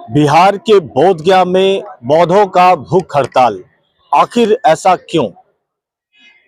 बिहार के बोधगया में बौद्धों का भूख हड़ताल, आखिर ऐसा क्यों?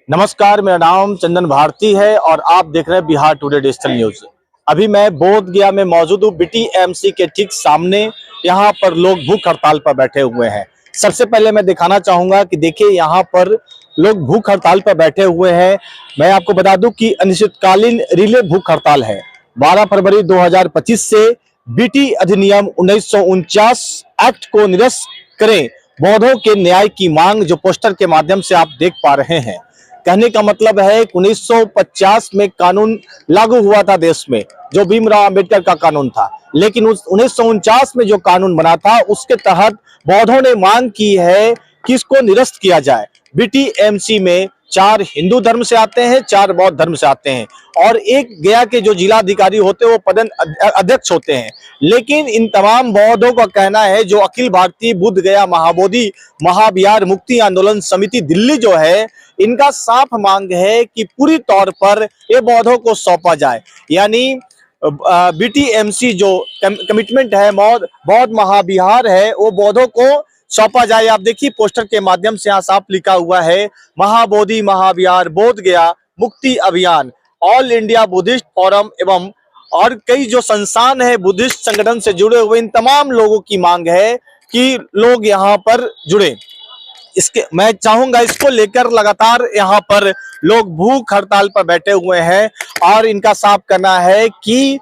नमस्कार, मेरा नाम चंदन भारती है और आप देख रहे हैं बिहार टुडे डिजिटल न्यूज। अभी मैं बोधगया में मौजूद हूँ, बीटीएमसी के ठीक सामने। यहाँ पर लोग भूख हड़ताल पर बैठे हुए हैं। सबसे पहले मैं दिखाना चाहूंगा कि देखिए यहाँ पर लोग भूख हड़ताल पर बैठे हुए हैं। मैं आपको बता दूं कि अनिश्चितकालीन रिले भूख हड़ताल है। 12 फरवरी 2025 से बीटी अधिनियम 1949 एक्ट को निरस्त करें, बौद्धों के न्याय की मांग, जो पोस्टर के माध्यम से आप देख पा रहे हैं। कहने का मतलब है 1950 में कानून लागू हुआ था देश में, जो भीमराव अंबेडकर का कानून था, लेकिन उस 1949 में जो कानून बना था उसके तहत बौद्धों ने मांग की है कि इसको निरस्त किया जाए। बीटीएमसी में 4 हिंदू धर्म से आते हैं, 4 बौद्ध धर्म से आते हैं और एक गया के जो जिलाधिकारी होते हैं वो पदन अध्यक्ष होते हैं। लेकिन इन तमाम बौद्धों का कहना है, जो अखिल भारतीय बुद्ध गया महाबोधि महाविहार मुक्ति आंदोलन समिति दिल्ली जो है, इनका साफ मांग है कि पूरी तौर पर ये बौद्धों को सौंपा जाए। यानी बीटीएमसी जो कमिटमेंट है, बौद्ध महाविहार है, वो बौद्धों को सौंपा जाए। आप देखिए पोस्टर के माध्यम से यहाँ साफ लिखा हुआ है, महाबोधि महाविहार बोध गया मुक्ति अभियान, ऑल इंडिया बुद्धिस्ट फोरम एवं और कई जो संस्थान है बुद्धिस्ट संगठन से जुड़े हुए, इन तमाम लोगों की मांग है कि लोग यहाँ पर जुड़े। इसके मैं चाहूंगा, इसको लेकर लगातार यहाँ पर लोग भूख हड़ताल पर बैठे हुए हैं और इनका साफ करना है कि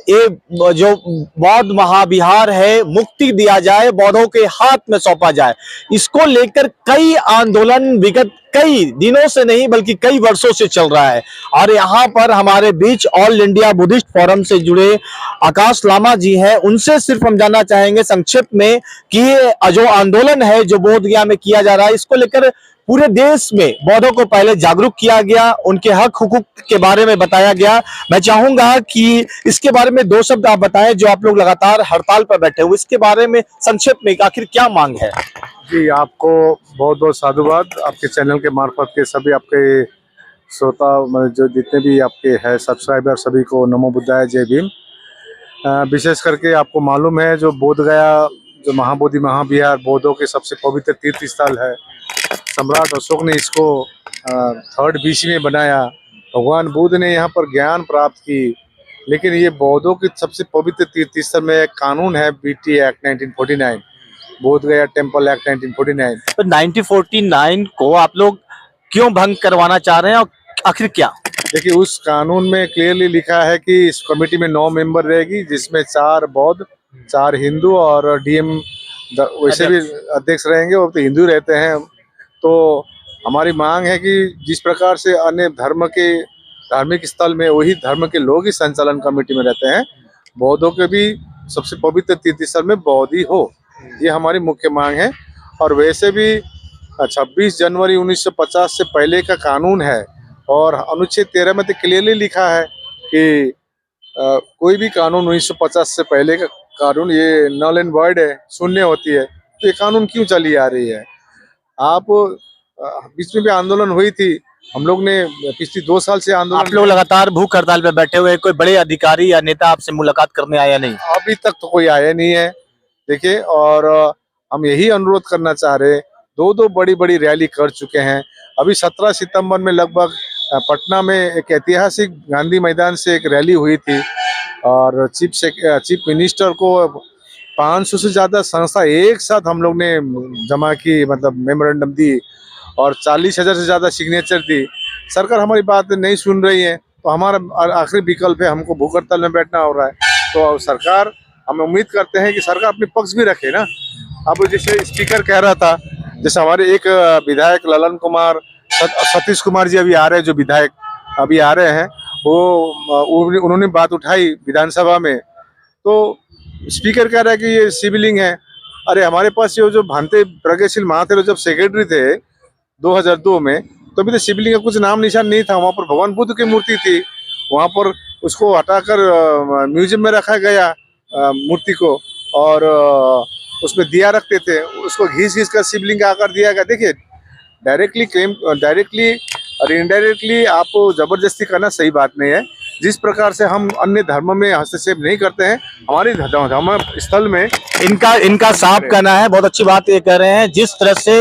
ये जो बौद्ध महाविहार है मुक्ति दिया जाए, बौद्धों के हाथ में सौंपा जाए। इसको लेकर कई आंदोलन विगत कई दिनों से नहीं बल्कि कई वर्षों से चल रहा है। और यहाँ पर हमारे बीच ऑल इंडिया बुद्धिस्ट फोरम से जुड़े आकाश लामा जी हैं, उनसे सिर्फ हम जानना चाहेंगे संक्षिप्त में कि ये जो आंदोलन है जो बोधगया में किया जा रहा है, इसको लेकर पूरे देश में बौद्धों को पहले जागरूक किया गया, उनके हक हुकूक के बारे में बताया गया। मैं चाहूंगा कि इसके बारे में 2 शब्द आप बताएं, जो आप लोग लगातार हड़ताल पर बैठे हुए, इसके बारे में संक्षिप्त में आखिर क्या मांग है? जी, आपको बहुत बहुत साधुवाद। आपके चैनल के मार्फत के सभी आपके श्रोता जो जितने भी आपके हैं सब्सक्राइबर, सभी को नमो बुद्धाय, जय भीम। विशेष करके आपको मालूम है जो बोधगया जो महाबोधि महाविहार बौद्धों के सबसे पवित्र तीर्थ स्थल है। सम्राट अशोक ने इसको 3rd BC में बनाया। भगवान बुद्ध ने यहाँ पर ज्ञान प्राप्त की। लेकिन ये बौद्धों की सबसे पवित्र तीर्थ स्थल में एक कानून है, BT act 1949, Bodh Gaya temple act 1949। तो 1949 को आप लोग क्यों भंग करवाना चाह रहे हैं और आखिर क्या? देखिए, उस कानून में क्लियरली लिखा है कि इस कमेटी में 9 मेंबर रहेगी, जिसमें 4 बौद्ध, 4 हिंदू और डीएम वैसे भी अध्यक्ष रहेंगे। वो तो हिंदू रहते हैं। तो हमारी मांग है कि जिस प्रकार से अन्य धर्म के धार्मिक स्थल में वही धर्म के लोग ही संचालन कमेटी में रहते हैं, बौद्धों के भी सबसे पवित्र तीर्थ स्थल में बौद्ध ही हो, ये हमारी मुख्य मांग है। और वैसे भी 26 जनवरी 1950 से पहले का कानून है और अनुच्छेद 13 में तो क्लियरली लिखा है कि कोई भी कानून 1950 से पहले का कानून ये नल एंड वॉइड है, शून्य होती है। तो ये कानून क्यों चली आ रही है? आप बीच में भी आंदोलन हुई थी, हम लोग ने पिछले 2 साल से आंदोलन। आप लोग लगातार भूख हड़ताल पे बैठे हुए, कोई बड़े अधिकारी या नेता आपसे मुलाकात करने आया नहीं? अभी तक तो कोई आया नहीं है। देखिए, और हम यही अनुरोध करना चाह रहे हैं, 2 बड़ी बड़ी रैली कर चुके हैं। अभी 17 सितंबर में लगभग पटना में एक ऐतिहासिक गांधी मैदान से एक रैली हुई थी और चीफ मिनिस्टर को 500 से ज़्यादा संस्था एक साथ हम लोग ने जमा की, मतलब मेमोरेंडम दी और 40,000 से ज़्यादा सिग्नेचर दी। सरकार हमारी बात नहीं सुन रही है, तो हमारा आखिरी विकल्प है, हमको भूख हड़ताल में बैठना हो रहा है। तो सरकार, हम उम्मीद करते हैं कि सरकार अपनी पक्ष भी रखे ना। अब जैसे स्पीकर कह रहा था, जैसे हमारे एक विधायक ललन कुमार सतीश कुमार जी अभी आ रहे हैं, जो विधायक अभी आ रहे हैं, वो उन्होंने बात उठाई विधानसभा में। तो स्पीकर कह रहा है कि ये शिवलिंग है। अरे, हमारे पास ये जो भांते प्रज्ञाशील महाथेरो जब सेक्रेटरी थे 2002 में, तो अभी तो शिवलिंग का कुछ नाम निशान नहीं था। वहाँ पर भगवान बुद्ध की मूर्ति थी, वहाँ पर उसको हटाकर म्यूजियम में रखा गया मूर्ति को, और उसमें दिया रखते थे, उसको घिस कर शिवलिंग का आकार दिया गया। देखिए, डायरेक्टली और इनडायरेक्टली आप जबरदस्ती करना सही बात नहीं है। जिस प्रकार से हम अन्य धर्म में हस्तक्षेप नहीं करते हैं, हमारी धर्म स्थल में इनका साफ कहना है, बहुत अच्छी बात ये कह रहे हैं, जिस तरह से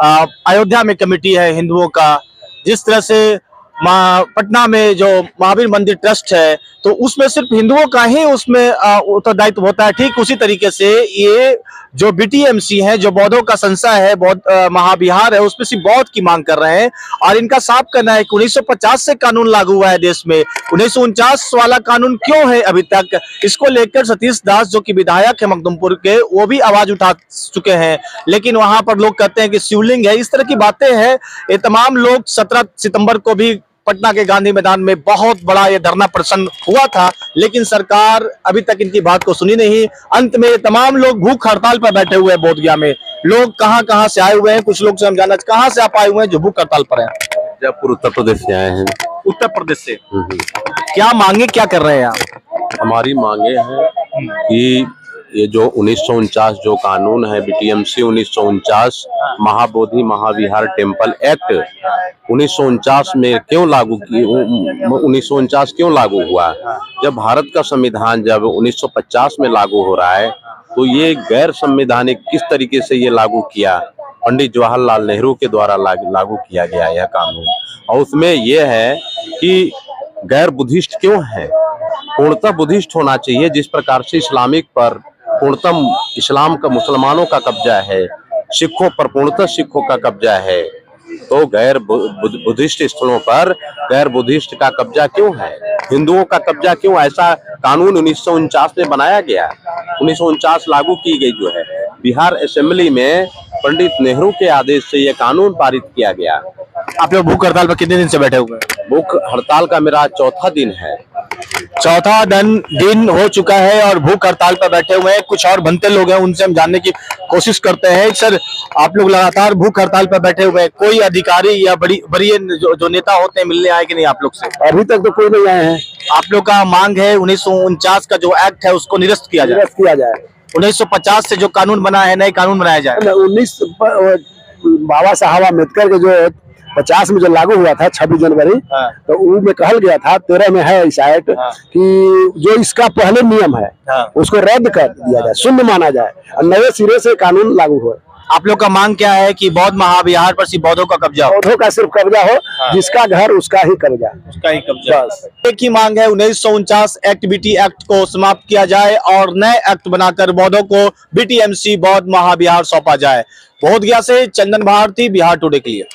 अयोध्या में कमेटी है हिंदुओं का, जिस तरह से पटना में जो महावीर मंदिर ट्रस्ट है, तो उसमें सिर्फ हिंदुओं का ही उसमें उत्तरदायित्व होता है। ठीक उसी तरीके से ये जो बीटीएमसी है, जो बौद्धों का संशय है, बौद्ध महाविहार है, उसमें सिर्फ बौद्ध की मांग कर रहे हैं। और इनका साफ कहना है कि 1950 से कानून लागू हुआ है देश में, 1949 वाला कानून क्यों है अभी तक, इसको लेकर सतीश दास जो कि विधायक है मखदुमपुर के, वो भी आवाज उठा चुके हैं। लेकिन वहां पर लोग कहते हैं कि शिवलिंग है, इस तरह की बातें हैं। ये तमाम लोग 17 सितंबर को भी पटना के गांधी मैदान में बहुत बड़ा ये धरना प्रदर्शन हुआ था, लेकिन सरकार अभी तक इनकी बात को सुनी नहीं। अंत में ये तमाम लोग भूख हड़ताल पर बैठे हुए हैं। बोधगया में लोग कहां से आए हुए हैं, कुछ लोग से हम जानना, कहां से आप आए हुए हैं जो भूख हड़ताल पर हैं? जयपुर उत्तर प्रदेश से आए हैं। उत्तर प्रदेश से। क्या मांगे, क्या कर रहे हैं आप? हमारी मांगे हैं कि ये जो 1949 जो कानून है, बीटीएमसी 1949 महाबोधि महाविहार टेम्पल एक्ट 1949 में क्यों लागू की, 1949 क्यों लागू हुआ? जब भारत का संविधान जब 1950 में लागू हो रहा है, तो ये गैर संवैधानिक किस तरीके से ये लागू किया? पंडित जवाहरलाल नेहरू के द्वारा लागू किया गया यह कानून, और उसमें यह है कि गैर बुद्धिस्ट क्यों है? पूर्णतः बुद्धिस्ट होना चाहिए। जिस प्रकार से इस्लामिक पर पूर्णतम इस्लाम का मुसलमानों का कब्जा है, सिखों पर पूर्णतः सिखों का कब्जा है, तो गैर बुद्धिस्ट स्थलों पर गैर बुद्धिस्ट का कब्जा क्यों है? हिंदुओं का कब्जा क्यों? ऐसा कानून 1949 में बनाया गया, 1949 लागू की गई जो है। बिहार असेंबली में पंडित नेहरू के आदेश से यह कानून पारित किया गया। आप लोग भूख हड़ताल पर कितने दिन से बैठे हुए हैं? भूख हड़ताल का मेरा चौथा दिन है। चौथा दिन हो चुका है और भूख हड़ताल पर बैठे हुए हैं। कुछ और बनते लोग हैं, उनसे हम जानने की कोशिश करते हैं। सर, आप लोग लगातार भूख हड़ताल पर बैठे हुए हैं, कोई अधिकारी या बड़ी जो नेता होते हैं मिलने आए कि नहीं आप लोग से? अभी तक तो कोई नहीं आए हैं। आप लोग का मांग है 1949 का जो एक्ट है उसको निरस्त किया जाए, 1950 से जो कानून बना है, नए कानून बनाया जाए। 19 बाबा साहब अम्बेडकर के जो 50 में जो लागू हुआ था 26 जनवरी, तो उसमें कहल गया था 13 में है इस एक्ट कि जो इसका पहले नियम है उसको रद्द कर दिया जाए, शून्य माना जाए और नए सिरे से कानून लागू हो। आप लोग का मांग क्या है कि बौद्ध महाविहार पर सिर्फ बौद्धों का कब्जा हो? बौद्धों का सिर्फ कब्जा हो, जिसका घर उसका ही कब्जा, उसका ही कब्जा। एक ही मांग है, 1949 एक्ट बीटी एक्ट को समाप्त किया जाए और नए एक्ट बनाकर बौद्धों को बीटीएमसी बौद्ध महाविहार सौंपा जाए। बोधगया से चंदन भारती, बिहार टुडे के लिए।